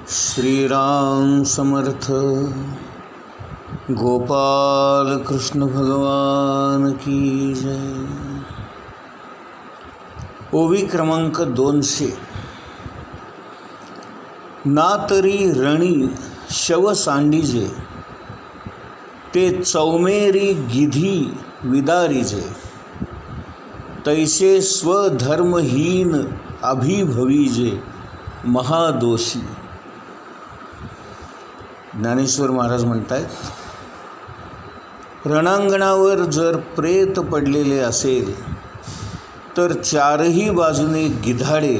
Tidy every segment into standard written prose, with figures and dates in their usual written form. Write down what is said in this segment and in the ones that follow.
श्रीराम समर्थ. गोपाल कृष्ण भगवान की जय. ओवी क्रमांक 200. ना तरी रणी शव सांडीजे, ते चौमेरी गिधी विदारीजे, तैसे स्वधर्महीन अभिभवीजे महादोषी. ज्ञानेश्वर महाराज म्हणतात, रणांगणावर जर प्रेत पडलेले असेल तर चारही बाजूने गिधाडे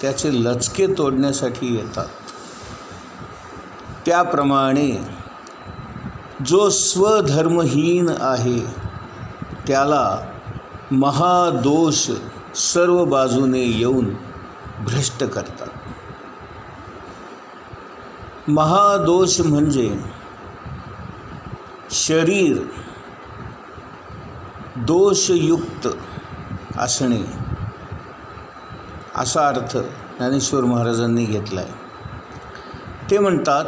त्याचे लचके तोडण्यासाठी येतात. त्याप्रमाणे जो स्वधर्महीन आहे त्याला महादोष सर्व बाजूने येऊन भ्रष्ट करतात. महादोष म्हणजे शरीर दोषयुक्त असणे असा अर्थ ज्ञानेश्वर महाराजांनी घेतला आहे. ते म्हणतात,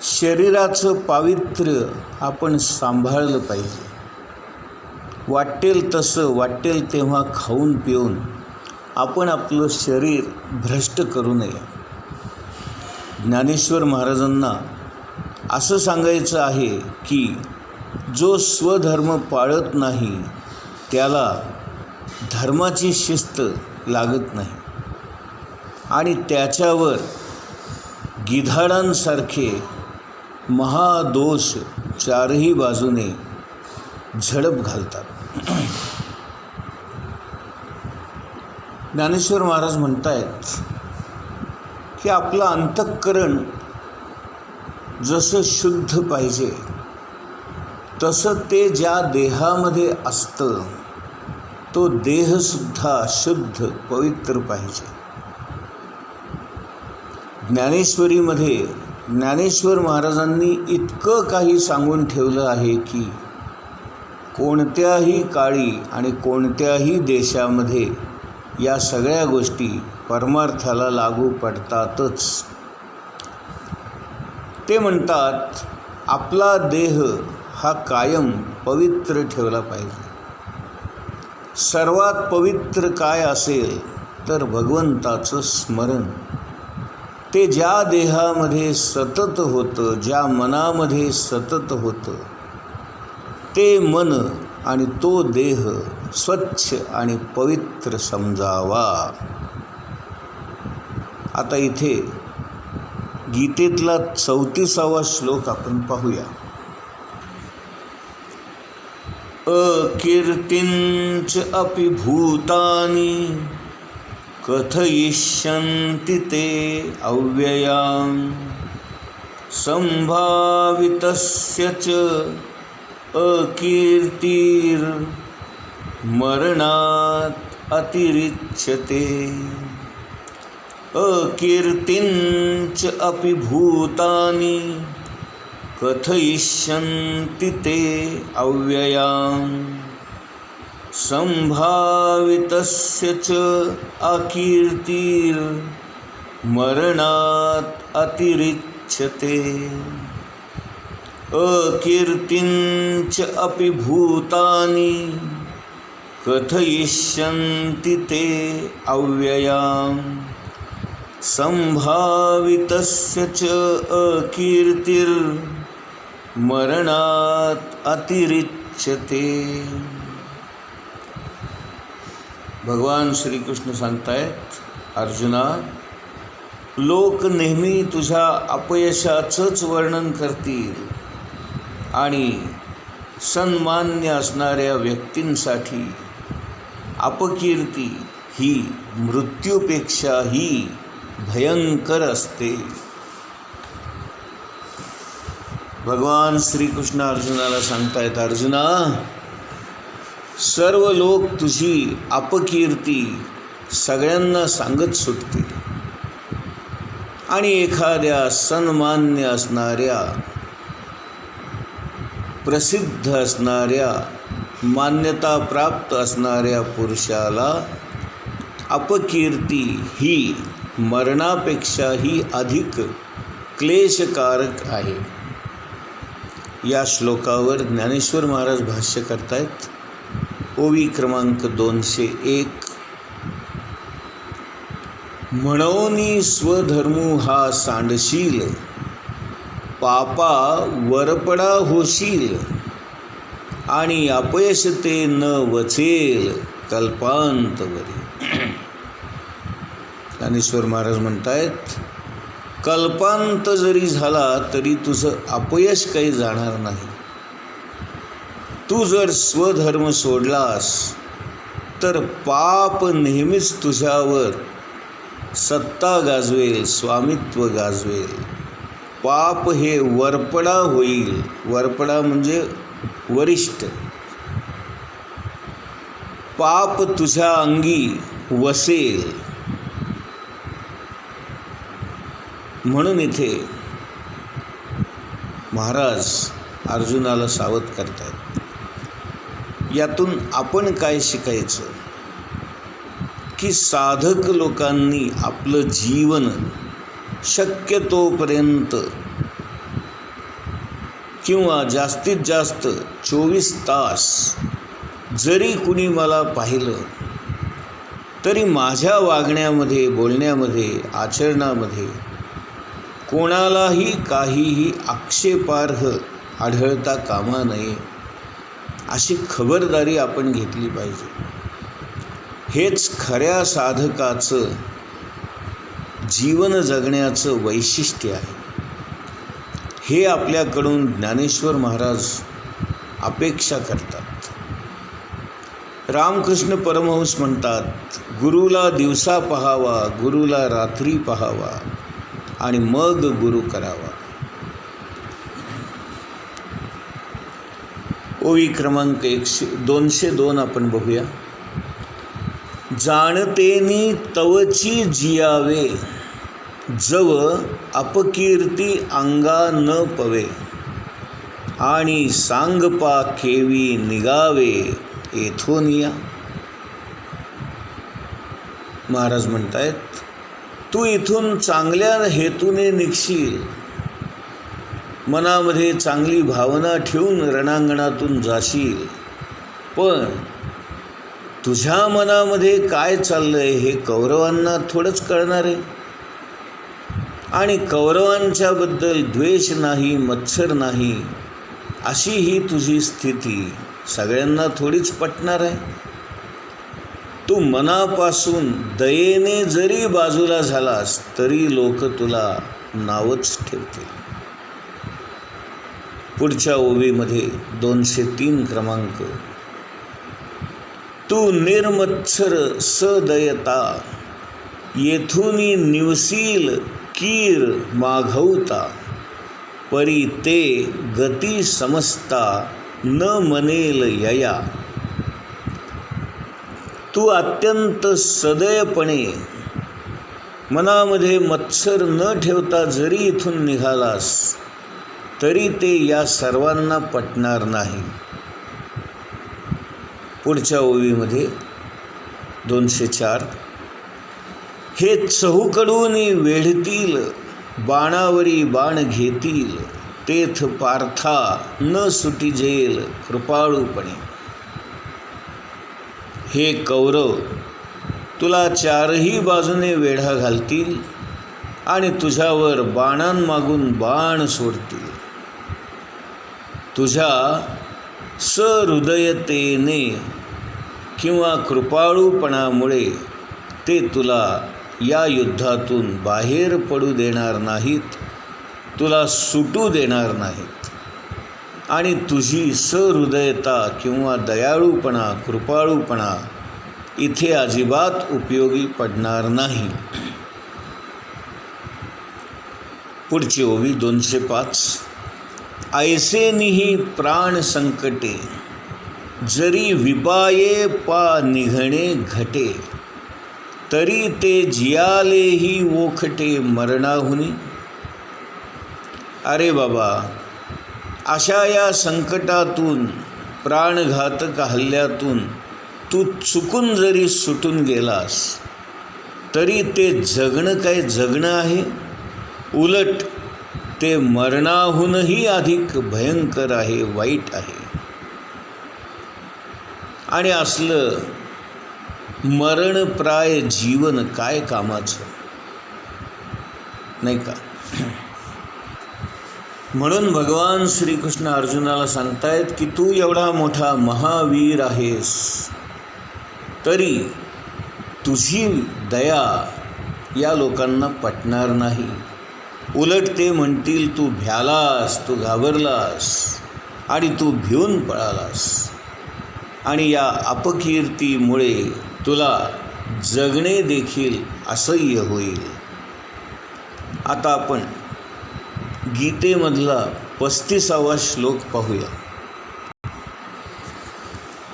शरीराचं पावित्र्य आपण सांभाळलं पाहिजे. वाटेल तसं वाटेल तेव्हा खाऊन पिऊन आपण आपलं शरीर भ्रष्ट करू नये. ज्ञानेश्वर महाराजांना असं सांगायचं आहे की जो स्वधर्म पाळत नाही त्याला धर्माची शिस्त लागत नाही आणि त्याच्यावर गिधाडांसारखे महादोष चारही बाजूने झडप घालतात. ज्ञानेश्वर महाराज म्हणतायत की आपलं अंतःकरण जसं शुद्ध पाहिजे तसं ते ज्या देहामध्ये असतं तो देहसुद्धा शुद्ध पवित्र पाहिजे. ज्ञानेश्वरीमध्ये ज्ञानेश्वर महाराजांनी इतकं काही सांगून ठेवलं आहे की कोणत्याही काळी आणि कोणत्याही देशामध्ये या सगळ्या गोष्टी परमार्थाला लागू पडतातच. ते म्हणतात, आपला देह हा कायम पवित्र ठेवला पाहिजे. सर्वात पवित्र काय असेल तर भगवंताचं स्मरण. ते ज्या देहामध्ये सतत होतं, ज्या मनामध्ये सतत होतं, ते मन आणि तो देह स्वच्छ आणि पवित्र समजावा. आता इथे गीतेतला 34वा श्लोक आपण पाहूया. अकीर्तिंच अपि भूतानि कथयिष्यन्ति ते अव्ययां संभावितस्य च अकीर्तिर्मरणात् अतिरिच्यते. अकीर्तिंच अपि भूतानि कथयिष्यन्ति ते अव्ययां संभावितस्य च अकीर्तिर्मरणात् अतिरिच्यते. अकीर्तिंच अपि भूतानि कथयिष्यन्ति ते अव्ययां संभावितस्य च अकीर्तिर्मरणात् अतिरिच्यते. भगवान श्रीकृष्ण सांगतायत, अर्जुना, लोक नेहमी तुझ्या अपयशाचंच वर्णन करतील आणि सन्मान्य असणाऱ्या व्यक्तींसाठी अपकीर्ती ही मृत्यूपेक्षाही भयंकर असते. भगवान श्रीकृष्ण अर्जुनाला सांगतायत, अर्जुना, सर्व लोक तुझी अपकीर्ती सगळ्यांना सांगत सुटतील आणि एखाद्या सन्मान्य असणाऱ्या, प्रसिद्ध असणाऱ्या, मान्यताप्राप्त असणाऱ्या पुरुषाला अपकीर्ती ही मरणापेक्षाही अधिक क्लेशकारक आहे. या श्लोकावर ज्ञानेश्वर महाराज भाष्य करतायत. ओवी क्रमांक 201. म्हणोनी स्वधर्मू हा सांडशील, पापा वरपडा होशील, आणि अपयश ते न वचेल कल्पांतवरी. ज्ञानेश्वर महाराज म्हणतायत, कल्पांत जरी झाला तरी तुझं अपयश काही जाणार नाही. तू जर स्वधर्म सोडलास तर पाप नेहमीच तुझ्यावर सत्ता गाजवेल, स्वामित्व गाजवेल. पाप हे वरपडा होईल. वरपडा म्हणजे वरिष्ठ. पाप तुझ्या अंगी वसेल. म्हणून इथे महाराज अर्जुनाला सावध करतात. यातून आपण काय शिकायचं की साधक लोकांनी आपलं जीवन शक्यतोपर्यंत किंवा जास्तीत जास्त 24 तास जरी कुणी मला पाहिलं तरी माझ्या वागण्यामध्ये, बोलण्यामध्ये, आचरणामध्ये कोणालाही काहीही आक्षेपार्ह आढळता कामा नये, अशी खबरदारी आपण घेतली पाहिजे. हेच खऱ्या साधकाचं जीवन जगण्याचं वैशिष्ट्य आहे. हे आपल्याकडून ज्ञानेश्वर महाराज अपेक्षा करतात. रामकृष्ण परमहंस म्हणतात, गुरुला दिवसा पहावा, गुरुला रात्री पहावा, आणि मग गुरु करावा. ओवी क्रमांक 202 आपण बघूया. जाणतेनी तवची जियावे, जव अपकीर्ती अंगा न पवे, आणि सांगपा खेवी निगावे येथोनिया. महाराज म्हणतायत, तू इथून चांगल्या हेतूने निघशील, मनामध्ये चांगली भावना ठेवून रणांगणातून जाशील, पण तुझ्या मनामध्ये काय चाललंय हे कौरवांना थोडंच कळणार आहे. आणि कौरवांच्याबद्दल द्वेष नाही, मत्सर नाही, अशी ही तुझी स्थिती सगळ्यांना थोडीच पटणार आहे. तू मनापासून दयेने जरी बाजूला झालास तरी लोक तुला नावच ठेवतील. पुढच्या ओवीमध्ये 203 क्रमांक. तू निर्मत्सर सदयता, येथूनी निवसील कीर माघवता, परी ते गती समजता न मनेल यया. तू अत्यंत सदयपणे मनामध्ये मत्सर न ठेवता जरी इथून निघालास तरी ते या सर्वांना पटणार नाही. पुढच्या ओवीमध्ये 204. हे चहूकडून वेढतील, बाणावरी बाण घेतील, तेथ पार्था न सुटिजेल कृपाळूपणे. हे कौरव तुला चारही बाजूने वेढा घालतील आणि तुझ्यावर बाणांमागून बाण सोडतील. तुझ्या सहृदयतेने किंवा कृपाळूपणामुळे ते तुला या युद्धातून बाहेर पडू देणार नाहीत, तुला सुटू देणार नाहीत. आणि तुझी सहृदयता किंवा दयाळूपणा, कृपाळूपणा इथे अजिबात उपयोगी पडणार नाही. पुढची ओवी 205. ऐसेनिही प्राण संकटे, जरी विपाये पा निघणे घटे, तरी ते जियालेही ओखटे मरणाहुनी. अरे बाबा, अशा या संकटातून, प्राणघातक हल्ल्यातून तू चुकून जरी सुटून गेलास तरी ते जगणं काय जगणं आहे, उलट ते मरणाहूनही अधिक भयंकर आहे, वाईट आहे. आणि असलं मरणप्राय जीवन काय कामाचं, नाही का? म्हणून भगवान श्रीकृष्ण अर्जुनाला सांगतायत की तू एवढा मोठा महावीर आहेस, तरी तुझी दया या लोकांना पटणार नाही. उलट ते म्हणतील तू भ्यालास, तू घाबरलास आणि तू भिवून पळालास, आणि या अपकीर्तीमुळे तुला जगणे देखील असह्य होईल. आता आपण गीतेमधला 35वा श्लोक पाहूया.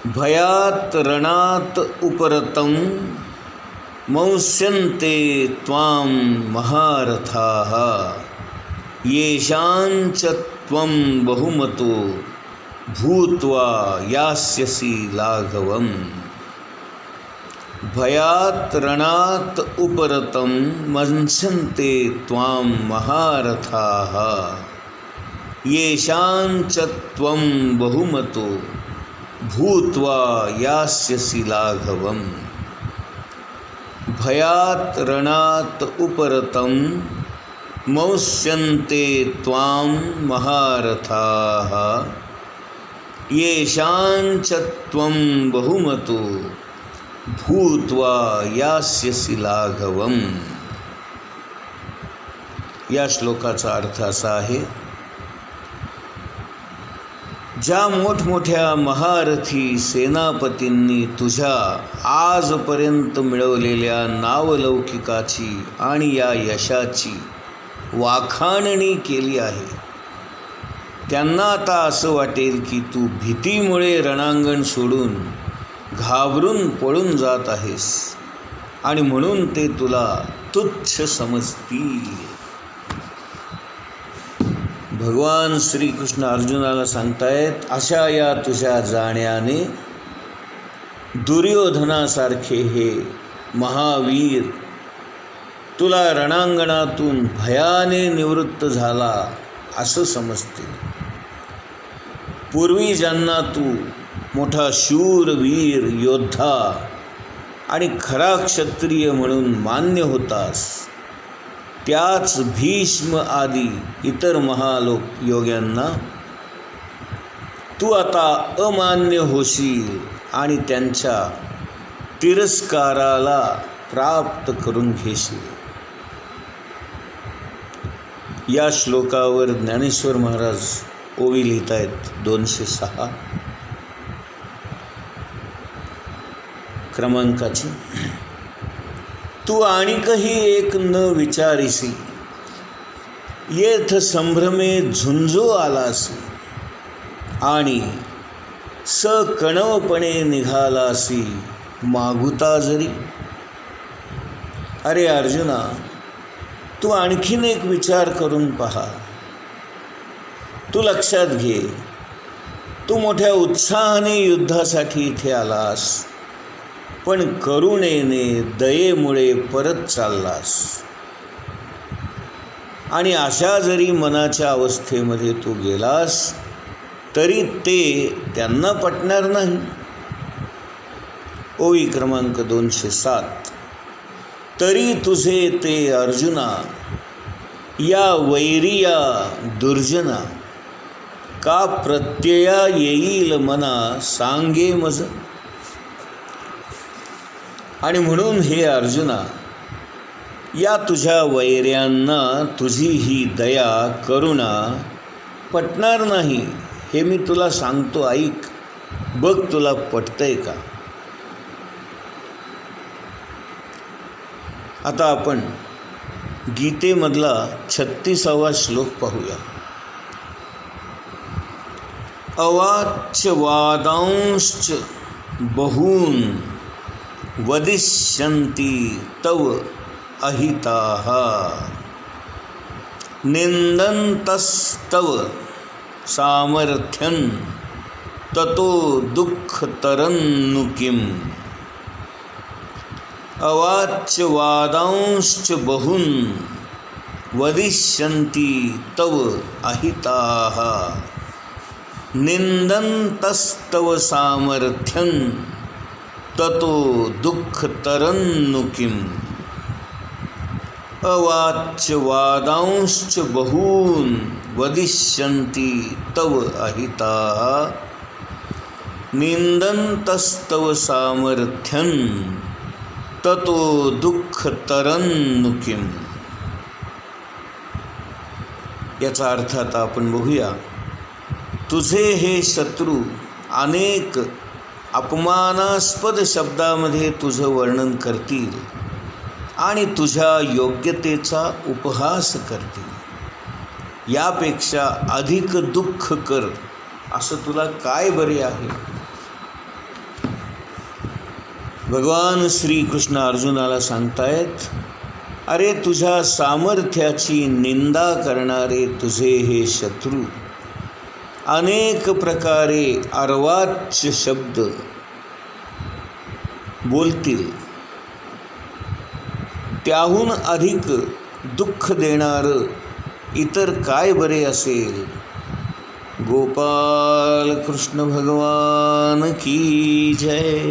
भयात रणात उपरतं मंस्यन्ते त्वां महारथाः येषांच त्वं बहुमतो भूत्वा यास्यसि लाघवम्. भयात रणात उपरतं मंस्यन्ते त्वां महारथाः येषांच त्वं बहुमतो भूत्वा यास्यसि लाघवम्. भयात रणात उपरतं मंस्यन्ते त्वां महारथाः येषांच त्वं बहुमतो भूत्वा यास्यसि लाघवम्. या श्लोकाचा अर्थ असा आहे, ज्या मोठमोठ्या महारथी सेनापतींनी तुझ्या आजपर्यंत मिळवलेल्या नावलौकिकाची आणि या यशाची वाखाणणी केली आहे, त्यांना आता असं वाटेल की तू भीतीमुळे रणांगण सोडून घाबरून पळून जात आहेस, आणि म्हणून ते तुला तुच्छ समजतील. भगवान श्रीकृष्ण अर्जुनाला सांगतायत, अशा या तुझ्या जाण्याने दुर्योधनासारखे हे महावीर तुला रणांगणातून भयाने निवृत्त झाला असं समजतील. पूर्वी ज्यांना तू मोठा शूरवीर योद्धा आणि खरा क्षत्रिय म्हणून मान्य होतास, त्याच भीष्म आदी इतर महायोग्यांना तू आता अमान्य होशील आणि त्यांच्या तिरस्काराला प्राप्त करून घेशील. या श्लोकावर ज्ञानेश्वर महाराज ओवी लिहित आहेत 206 क्रमांकाची. तू आणिकही एक न विचारिसी, येथ संभ्रमे झुंजो आलासी, आणि सकणवपणे निघालासी मागुता जरी. अरे अर्जुना, तू आणखीन एक विचार करून पहा. तू लक्षात घे, तू मोठ्या उत्साहाने युद्धासाठी इथे आलास, पण करुणेने दयेमुळे परत चाललास, आणि अशा जरी मनाच्या अवस्थेमध्ये तू गेलास तरी ते त्यांना पटणार नाही. ओवी क्रमांक 207. तरी तुझे ते अर्जुना या वैरिया दुर्जना, का प्रत्यया येईल मना सांगे मज. आणि म्हणून हे अर्जुना, या तुझ्या वैर्यांना तुझी ही दया करुणा पटणार नाही, हे मी तुला सांगतो, ऐक, बघ तुला पटतंय का. आता आपण गीतेमधला 36वा श्लोक पाहूया. अवाच्य वादांश्च बहून वदिष्यन्ति तव अहिताः निन्दन्तस्तव सामर्थ्यं ततो दुःखतरन्नु किम्. अवाच्य वादांश्च बहून वदिष्यन्ति तव अहिताः निन्दन्तस्तव सामर्थ्यं ततो दुःखतरन्नु किम्। अवाच्य वादांश्च बहून् वदिष्यन्ति तव अहिताः निन्दन्तस्तव सामर्थ्यं ततो दुःखतरन्नु किम्। याचा अर्थ आता आपण बघूया. तुझे हे शत्रू अनेक अपमानास्पद शब्दामध्ये तुझं वर्णन करतील आणि तुझ्या योग्यतेचा उपहास करतील. यापेक्षा अधिक दुःख कर असं तुला काय बरे आहे. भगवान श्रीकृष्ण अर्जुनाला सांगतायत, अरे तुझ्या सामर्थ्याची निंदा करणारे तुझे हे शत्रू अनेक प्रकारे अर्वाच्य शब्द बोलतील. त्याहून अधिक दुःख देणारं इतर काय बरे असेल. गोपाल कृष्ण भगवान की जय.